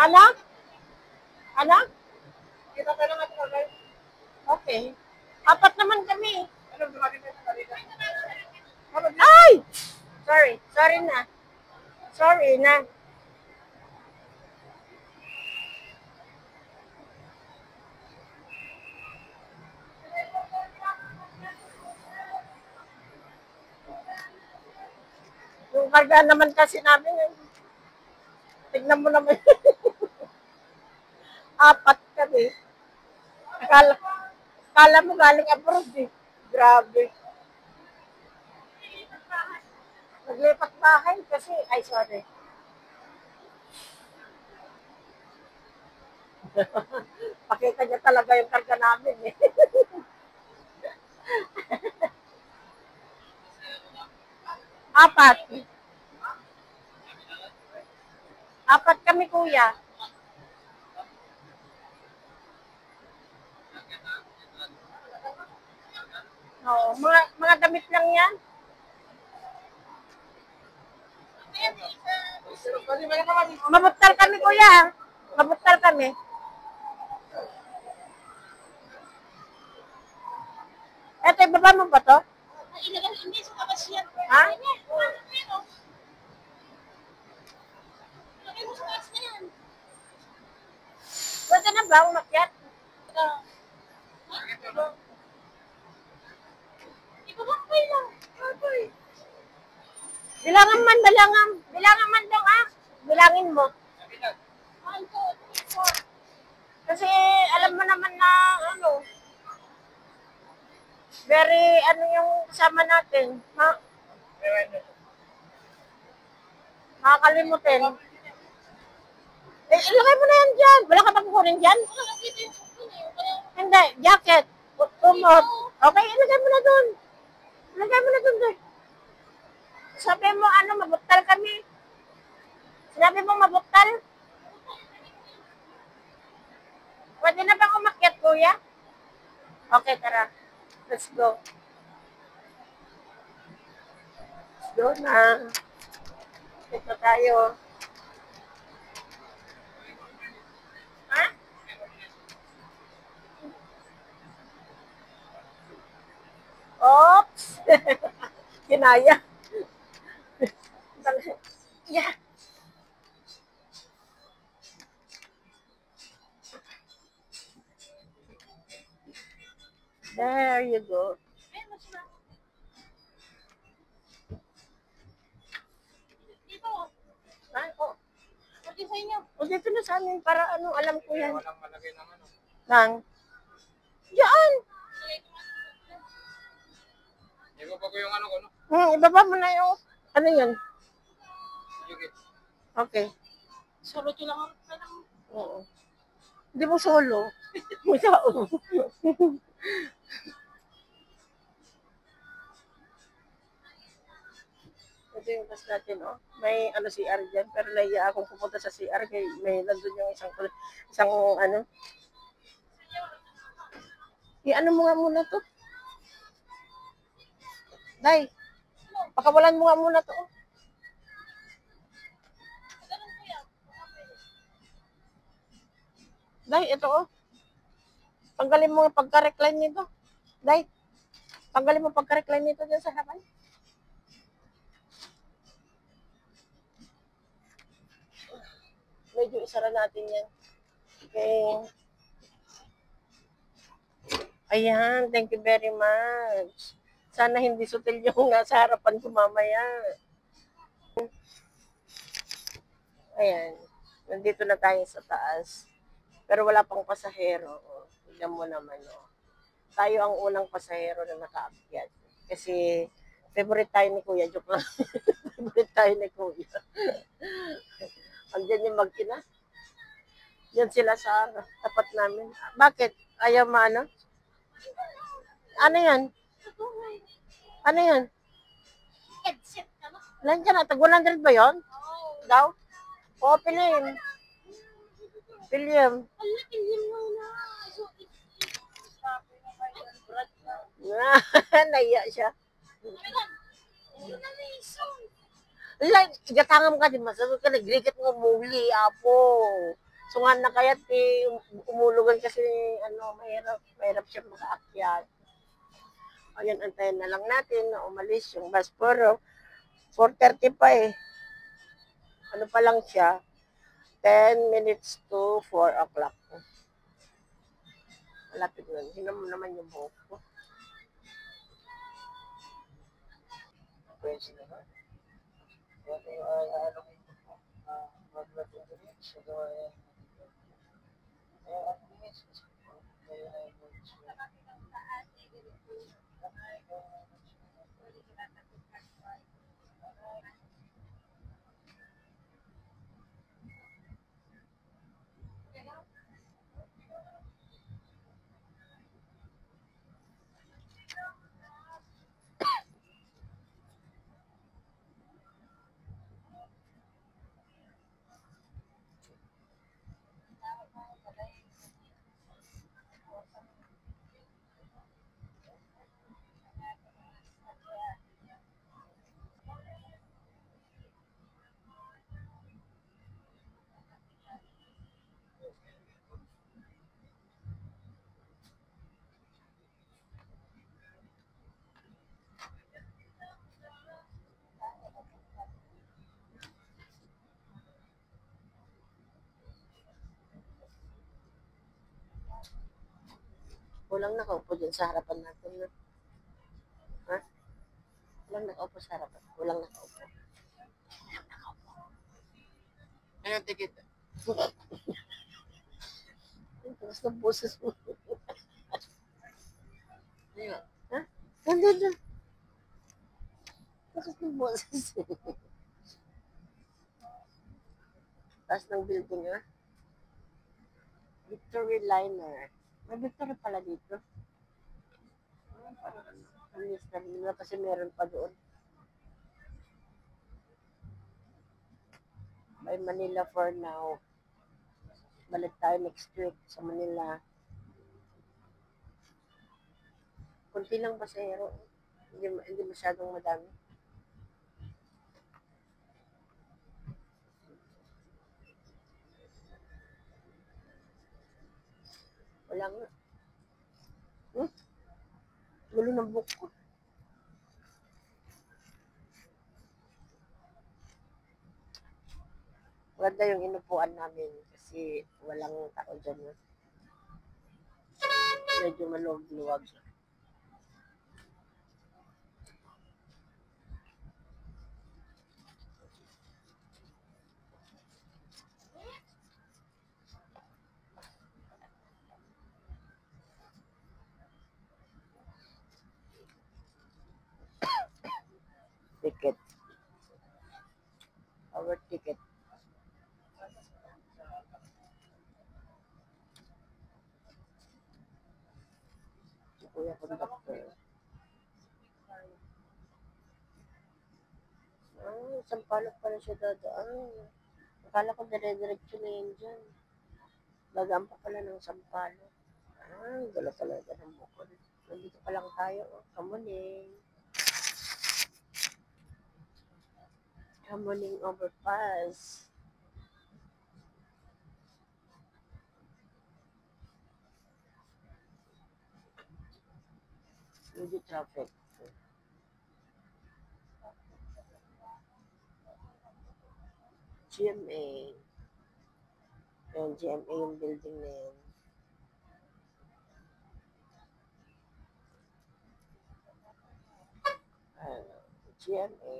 Ano? Ano? Okay. Apat naman kami. Ay! Sorry. Sorry na. Sorry na. Yung karga naman kasi namin, tignan mo naman. Apat kami. Akala, akala mo galing abroad eh. Grabe. Naglipat bahay kasi, ay sorry. Pakita niya talaga yung karga namin eh. Apat. Apat kami kuya. Oo, mga damit lang yan. Mabutal kami kuya. Mabutal kami. Eto, ibaba mo ba to? Ha? Pwede na ba umakyat? Bilangan man, bilangan. Bilangan man daw ah. Bilangin mo. Kasi alam mo naman na ano, very ano yung kasama natin. Makakalimutin. Eh, ilagay mo na yan dyan. Wala ka pa kukunin dyan? Hindi, jacket. Umot. Okay, ilagay mo na dun. Ilagay mo na dun. Sabi mo, ano, mabuktal kami. Sinabi mo mabuktal? Pwede na bang umakyat, kuya? Okay, tara. Let's go. Let's go na. Ito tayo. Ha? Oops! Kinaya. Yeah. There you go. Ay, oh. O, dito na sa amin para ano, alam ko yan. Nang? Diyan! Ibaba ko yung ano ko, no? Ibaba mo na yung, ano yun? Okay. Solo ko lang. Oo. Hindi mo solo. Musao. Ito yung bus natin, oh. May ano CR dyan, pero naiya akong pupunta sa CR kay may nandun yung isang ano. I-ano mo nga muna to. Day, pakawalan mo nga muna to. Day, ito oh. Tanggalin mo yung pagka-recline nito. Day, tanggalin mo pagka-recline nito dyan sa harapan. Medyo isara natin yan. Okay. Ayan, thank you very much. Sana hindi sutil yung nasa harapan ko mamaya. Ayan, nandito na tayo sa taas. Pero wala pang pasahero. Tignan mo naman, oh. Tayo ang unang pasahero na nakaakyat. Kasi favorite tayo ni Kuya. Joke lang. Favorite tayo ni Kuya. Andiyan yung mag-ina. Yan sila sa tapat namin. Bakit? Ayaw maano? Ano yan? Ano yan? Headset ka na. Nandiyan na. Tag 100 ba yun? Daw? Oo, Pilim. William. Ala, ilim mo na. Naiya siya. Ano na reason? Like, gatangam ka din. Masagot ka, nagrikit mo muli, apo. So nga na kaya't umulugan kasi mahirap siya makaakyat. Ayun, antayin na lang natin na umalis yung bus. Pero 4:30 pa eh. Ano pa lang siya? 10 minutes to 4 o'clock. Malapit nun. Hinom mo naman yung buhok ko. Pwede naman. Walang nakaupo dyan sa harapan natin. No? Ha? Walang nakaupo sa harapan. Walang nakaupo. Ayun, tikit. Ang taas ng boses mo. Ayun. Ha? Nandun. Taas ng boses. Taas ng building, ha? Victory Liner. May Victory pala dito. Ang lista nila kasi meron pa doon. By Manila for now. Balik tayo next week sa Manila. Kunti lang pasahero. Hindi masyadong madami. Wala nga. Gulo ng book ko. Maganda yung inupuan namin kasi walang tao dyan. Medyo maluwag-luwag. Ticket. Our ticket. Si Kuya Conductor. Sampalok pala siya dadaan. Akala ko dire-diretso na yun dyan. Bagaan pa pala ng Sampalok. Gala talaga ng bukod. Nandito pa lang tayo. Kamuning. Kamuning overpass. Hindi traffic. GMA. Ayan, GMA yung building na yun. GMA.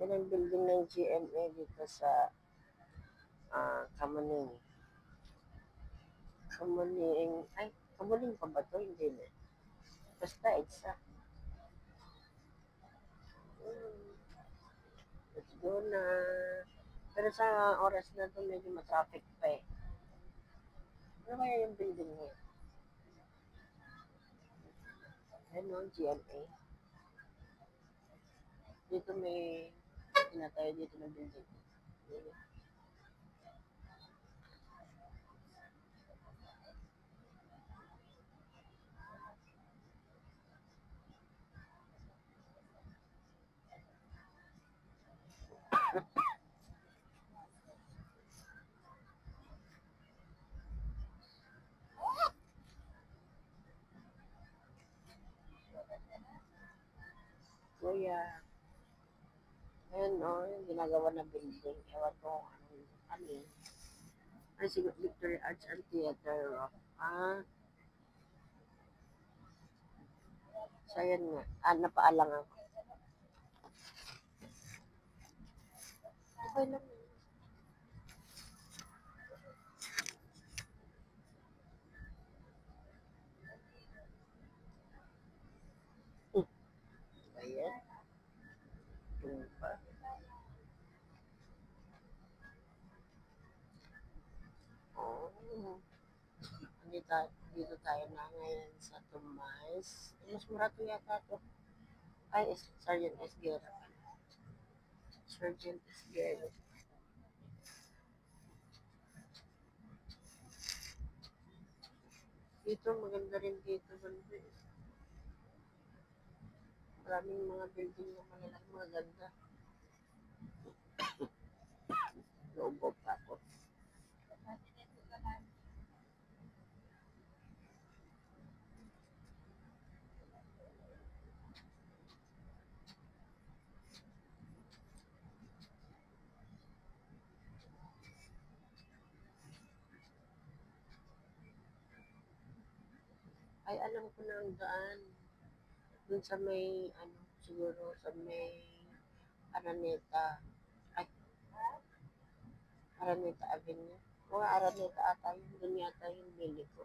Yan ang building ng GMA dito sa Kamuning. Kamuning pa ba ito? Hindi na. Basta EDSA. Let's go na. Pero sa oras na ito, medyo matraffic pa eh. Ano kaya yung building niya? Ano, GMA. Dito may tinatayo dito ng building. Kaya, ayun o, yung ginagawa na building. Ewan ko ano yun. Ay, si Victory Arts and Theater. Ah, so yun nga. Napaalang ako. Okay lang. Ayan. Tumpa. Oh. Dito tayo na ngayon sa Tomas. Mas mura to yata to. Ay, Sergeant Esguerra. Sergeant Esguerra. Dito, maganda rin dito. Maraming mga building na malalang maganda. Loobo pa ako. Ay, alam ko na ang daan. Dun sa may, siguro sa may Araneta. Ay, Araneta Avenue. Mga Araneta ata yun. Dun yata yung bili ko.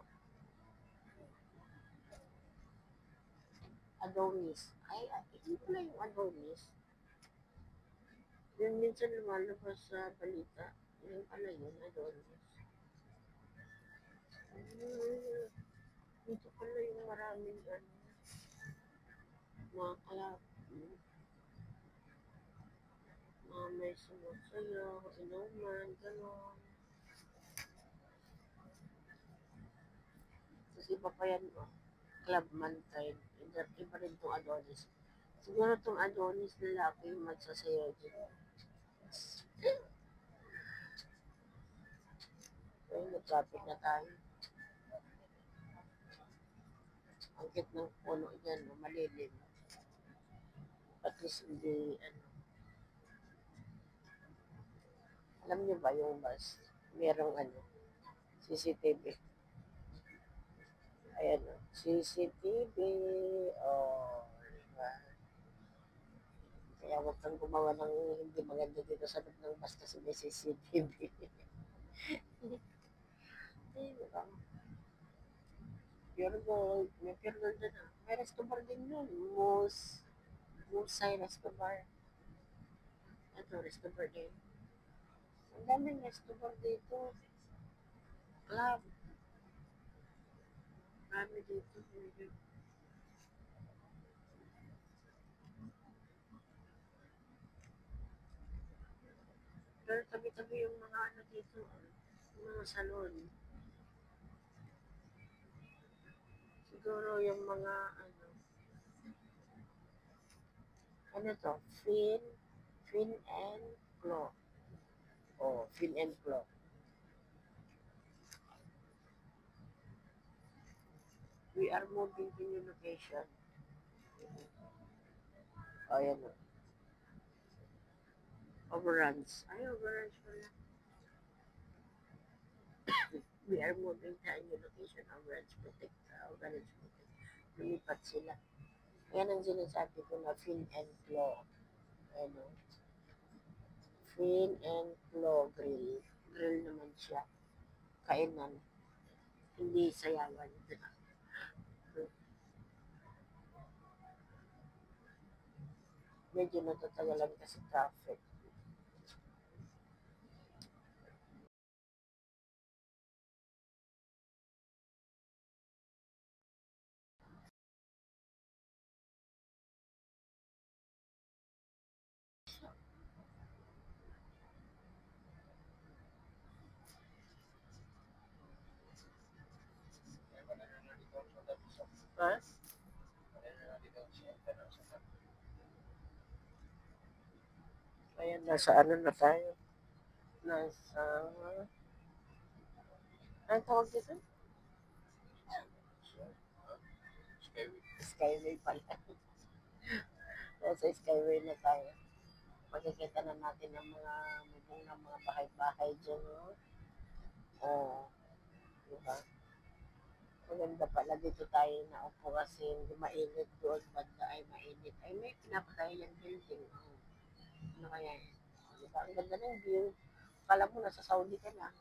Adonis. Ay, hindi pala yung Adonis. Yun minsan lumalabas sa balita. Yun pala yun, Adonis. Dito pala yung maraming mga kalap. Mga may sumusayaw, inuman, gano'n. Tapos iba pa yan, Club Mantine. Iba rin itong Adonis. Siguro itong Adonis lalaki yung magsasayaw dyan. Ayun, nag-traffic na tayo. Ang kit ng puno dyan, malilim. At least hindi, alam niyo ba yung bus? Merong CCTV. Ayan CCTV. Oh, diba? Kaya huwag kang gumawa ng hindi maganda dito sa loob ng bus kasi may CCTV. Ay, diba? Pure gold. May pure gold na. May resto bar din yun. Musay resto bar. Ito, resto bar din. Ang daming resto bar dito. Club. Marami dito. Pero tabi-tabi yung mga dito. Yung mga salon. Siguro yung mga ano to? Fin and Claw. Oh, Fin and Claw. We are moving to new location. Oh, yan o. Overruns. Ay, overruns pala. We are moving to a new location. Overruns protect. Overruns protect. Lumipat sila. Yan ang sinasabi ko na Fin and Claw. Ano? Fin and Claw Grill. Grill naman siya. Kainan. Hindi sayawan. Medyo natatagalan kasi traffic. Ha? Ayan, nasa na tayo? Nasa... Anong tawag dito? Skyway pala. Sa Skyway na tayo. Makikita na natin ang mga mubong ng mga bahay-bahay dyan. No? Oh, diba? Maganda pala dito tayo naupo kasi hindi mainit doon. Banda ay mainit. Ay, may pinapatay yung building. Oh. Ano kaya yun? Oh, diba? Ang ganda ng view. Kala mo nasa Saudi ka na.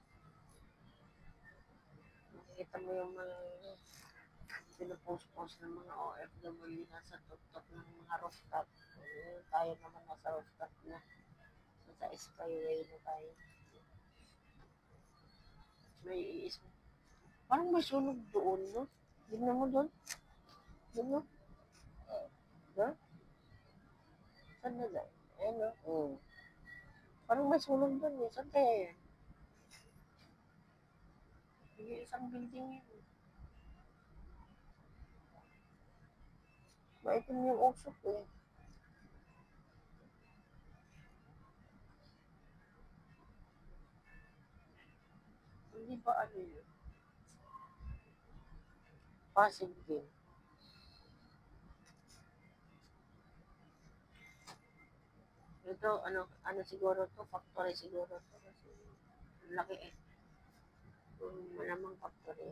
Makikita mo yung mga pinupost-post ng mga OFW nasa top ng mga rooftop. Tayo naman nasa rooftop na. Nasa Skyway na tayo. May iis. Parang may sunog doon, no? Tignan mo doon. Doon, no? No? Saan na dyan? Ayan, no? Parang may sunog doon, eh. Saan kaya yan? Hindi, isang building yun. Maitim yung usok, eh. Hindi ba ano yun? Pasig din. Ito, ano siguro to? Factory siguro to. Kasi laki eh. Malamang factory.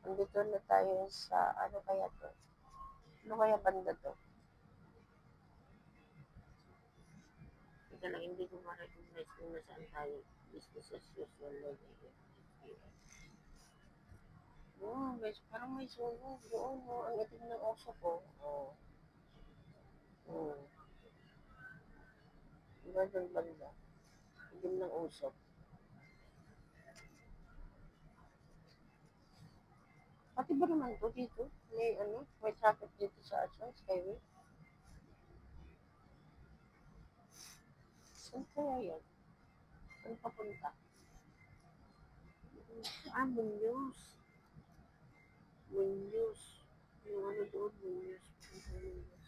Andito na tayo sa, ano kaya to? Ano kaya banda to? Ika lang, hindi ko ma-recognize kung nasaan tayo. Business as usual lang. Parang may sunog doon. Ang itim ng oso ko. Diba doon banda? Itim ng usok. Pati ba naman to dito? May traffic dito sa Skyway. Saan kaya yan? Saan papunta? Munyos. Munyos. Yung ano doon, Munyos. Munyos.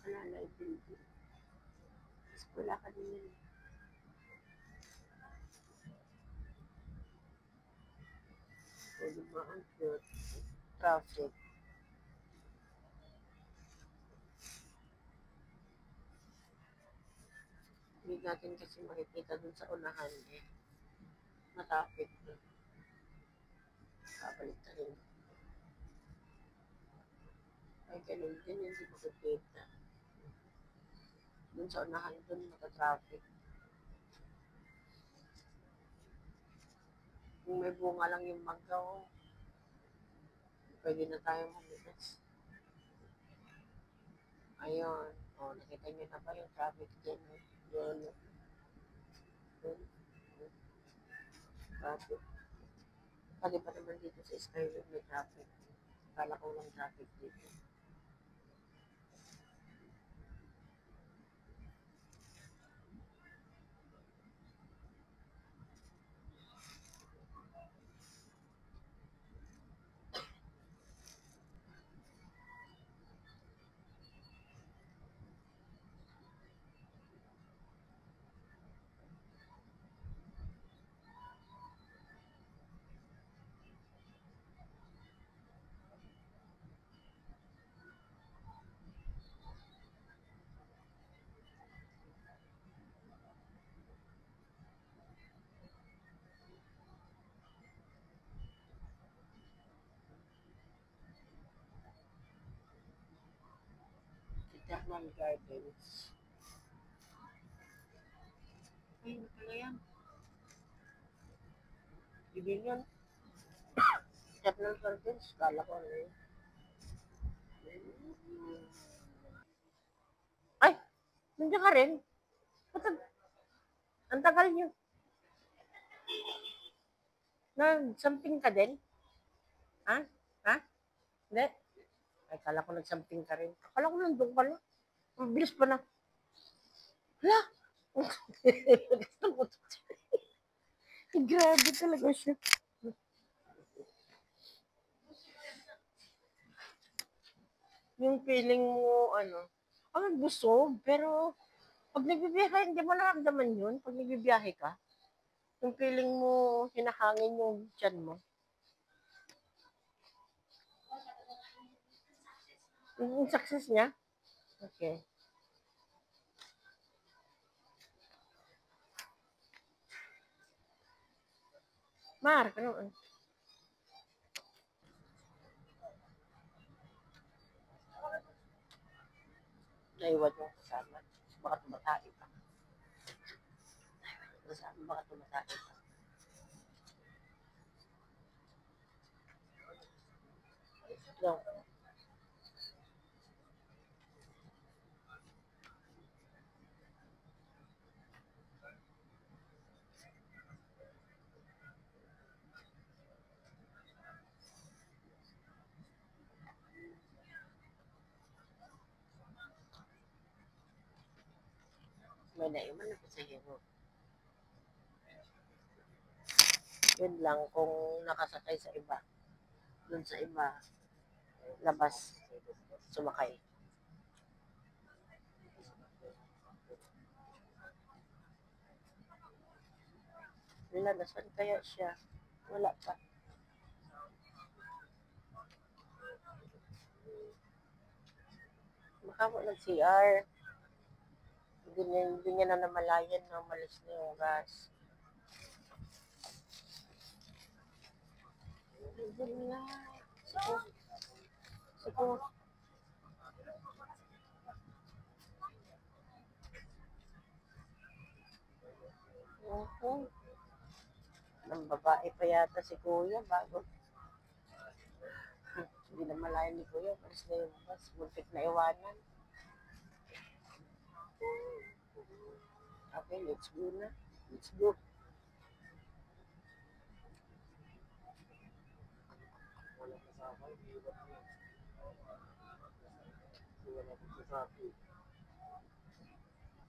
Alalay building. Wala ka din yun. O diba ang cute? Traffic. Hindi natin kasi makikita dun sa unahan eh. Matapit na. Kabalik na rin. Ay, ganun din, hindi makikita. Dun sa unahan, dun naka-traffic. Kung may bunga lang yung magaw, pwede na tayo mamigas. Ayun. Nakita nyo na ba yung traffic dyan? Yun. Traffic. Pwede pa naman dito sa Skyway may traffic. Kala ko lang traffic dito. Eternal Gardens. Ay, ano pala yan? Ibig yan. Eternal Gardens. Kala ko ano yun. Ay! Nandiyan ka rin? Ang tagal nyo. Nag-samping ka din? Ha? Hindi? Ay, kala ko nag-samping ka rin. Kala ko nandun ka lang. Ang bilis pa na. Hala! Grabe talaga siya. Yung feeling mo, ang busog, pero pag nagbibiyahe, hindi mo naramdaman yun. Pag nagbibiyahe ka, yung feeling mo, hinahangin yung tiyan mo. Yung success niya? Okay. Mar, ano? Naiwan yung kasama. Baka tumatay pa. Kasama, baka tumatay pa. No. May naiwan na sa hero. Yun lang kung nakasakay sa iba. Doon sa iba, labas, sumakay. Wala, nasan kaya siya? Wala pa. Baka mo nag-CR. Hindi niya na namalayan na umalis na yung gas. Diyan nga. Siguro. Oo. Ng babae pa yata si Kuya bago. Hindi na malayan ni Kuya. Umalis na yung gas. Muntik na iwanan. Okay, let's go na. Let's go. Wala kasama, hindi wala kasama.